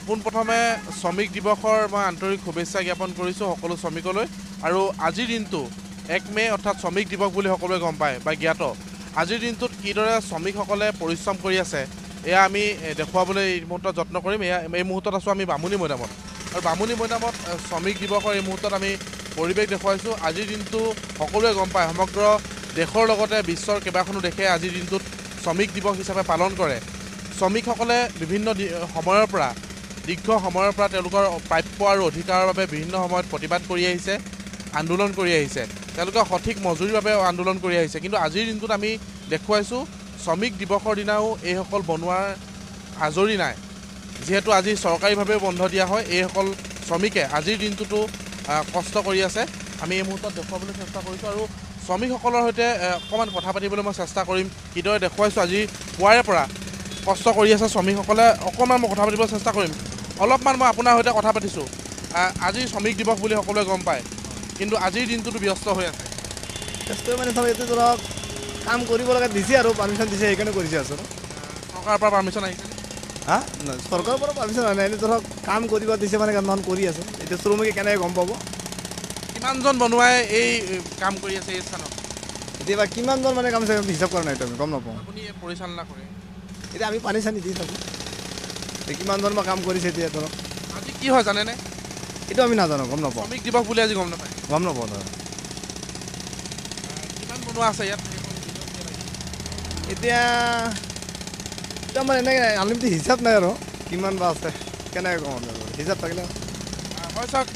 পোনপ্ৰথমে শ্ৰমিক দিৱসৰ মই আন্তৰিক শুভেচ্ছা জ্ঞাপন কৰিছোঁ সকলো শ্ৰমিকলৈ। আৰু আজিৰ দিনটো 1 মে অৰ্থাৎ শ্ৰমিক দিৱস বুলি সকলোৱে গম পায় বা জ্ঞাত। আজিৰ দিনটোত কিদৰে শ্ৰমিকসকলে পৰিশ্ৰম কৰি আছে এয়া আমি দেখুৱাবলৈ এই মুহূৰ্তত যত্ন কৰিম। এই মুহূৰ্তত আছোঁ আমি বামুণী মৈদামত, আৰু বামুণী মৈদামত শ্ৰমিক দিৱসৰ এই মুহূৰ্তত আমি পৰিৱেশ দেখুৱাইছোঁ। আজিৰ দিনটো সকলোৱে গম পায়, সমগ্ৰ দেশৰ লগতে বিশ্বৰ কেইবাখনো দেশে আজিৰ দিনটোত শ্ৰমিক দিৱস হিচাপে পালন কৰে। শ্ৰমিকসকলে বিভিন্ন সময়ৰ পৰা দীৰ্ঘ সময়ৰ পৰা তেওঁলোকৰ প্ৰাপ্য আৰু অধিকাৰৰ বাবে বিভিন্ন সময়ত প্ৰতিবাদ কৰি আহিছে, আন্দোলন কৰি আহিছে। তেওঁলোকে সঠিক মজুৰিৰ বাবে আন্দোলন কৰি আহিছে। কিন্তু আজিৰ দিনটোত আমি দেখুৱাইছোঁ শ্ৰমিক দিৱসৰ দিনাও এইসকল বনোৱাৰ আজৰি নাই। যিহেতু আজি চৰকাৰীভাৱেও বন্ধ দিয়া হয়, এইসকল শ্ৰমিকে আজিৰ দিনটোতো কষ্ট কৰি আছে। আমি এই মুহূৰ্তত দেখুৱাবলৈ চেষ্টা কৰিছোঁ আৰু শ্ৰমিকসকলৰ সৈতে অকণমান কথা পাতিবলৈ মই চেষ্টা কৰিম। কিদৰে দেখুৱাইছোঁ আজি পুৱাৰে পৰা কষ্ট কৰি আছে শ্ৰমিকসকলে, অকণমান মই কথা পাতিবলৈ চেষ্টা কৰিম। অলপমান মই আপোনাৰ সৈতে কথা পাতিছোঁ। আজি শ্ৰমিক দিৱস বুলি সকলোৱে গম পায়, কিন্তু আজিৰ দিনটোতো ব্যস্ত হৈ আছে। ব্যস্ত মানে ধৰক এইটো ধৰক কাম কৰিব লগা দিছে আৰু পাৰ্মিশ্যন দিছে, সেইকাৰণে কৰিছে আছোঁ। চৰকাৰৰ পৰা পাৰ্মিশ্যন আহিছে? চৰকাৰৰ পৰা পাৰ্মিশ্যন অহা নাই, এনেই ধৰক কাম কৰিব দিছে মানে কাম কৰি আছে। এতিয়া শ্ৰমিকে কেনেকৈ গম পাব? কিমানজন বনুৱাই এই কাম কৰি আছে এই স্থানত? এতিয়া কিমানজন মানে কাম হিচাপ কৰা নাই, আমি গম নাপাওঁ। আপুনি পৰিচালনা কৰে? এতিয়া আমি পানী চানী দি থাকোঁ। কিমানজন বা কাম কৰিছে এতিয়া ধৰক। আজি কি হয় জানেনে? এইটো আমি নাজানো, গম নাপাওঁ। শ্ৰমিক দিৱস বুলি আজি গম নাপায়? গম নাপাওঁ ধৰক। কিমান বনোৱা আছে ইয়াত? এতিয়া আমাৰ এনেকৈ আনলিমিটেড হিচাপ নাই আৰু কিমান বা আছে, কেনেকৈ কম হিচাপ থাকিলে হয়। চাওক,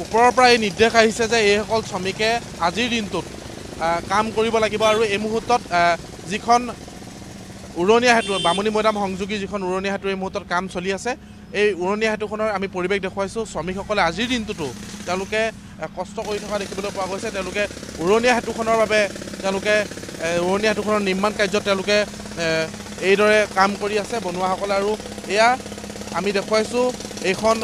ওপৰৰ পৰা এই নিৰ্দেশ আহিছে যে এইসকল শ্ৰমিকে আজিৰ দিনটোত কাম কৰিব লাগিব। আৰু এই মুহূৰ্তত যিখন উৰণীয়া সেতু, বামুণী মৈদাম সংযোগী যিখন উৰণীয়া সেতু এই মুহূৰ্তত কাম চলি আছে, এই উৰণীয়া সেতুখনৰ আমি পৰিৱেশ দেখুৱাইছোঁ। শ্ৰমিকসকলে আজিৰ দিনটোতো তেওঁলোকে কষ্ট কৰি থকা দেখিবলৈ পোৱা গৈছে। তেওঁলোকে উৰণীয়া সেতুখনৰ বাবে তেওঁলোকে উৰণীয়া সেতুখনৰ নিৰ্মাণ কাৰ্যত তেওঁলোকে এইদৰে কাম কৰি আছে বনুৱাসকলে। আৰু এয়া আমি দেখুৱাইছোঁ এইখন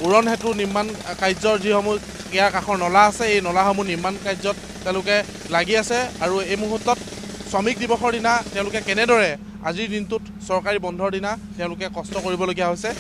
উৰণ সেতু নিৰ্মাণ কাৰ্যৰ যিসমূহ ইয়াৰ কাষৰ নলা আছে, এই নলাসমূহ নিৰ্মাণ কাৰ্যত তেওঁলোকে লাগি আছে। আৰু এই মুহূৰ্তত শ্ৰমিক দিৱসৰ দিনা তেওঁলোকে কেনেদৰে আজিৰ দিনটোত চৰকাৰী বন্ধৰ দিনা তেওঁলোকে কষ্ট কৰিবলগীয়া হৈছে।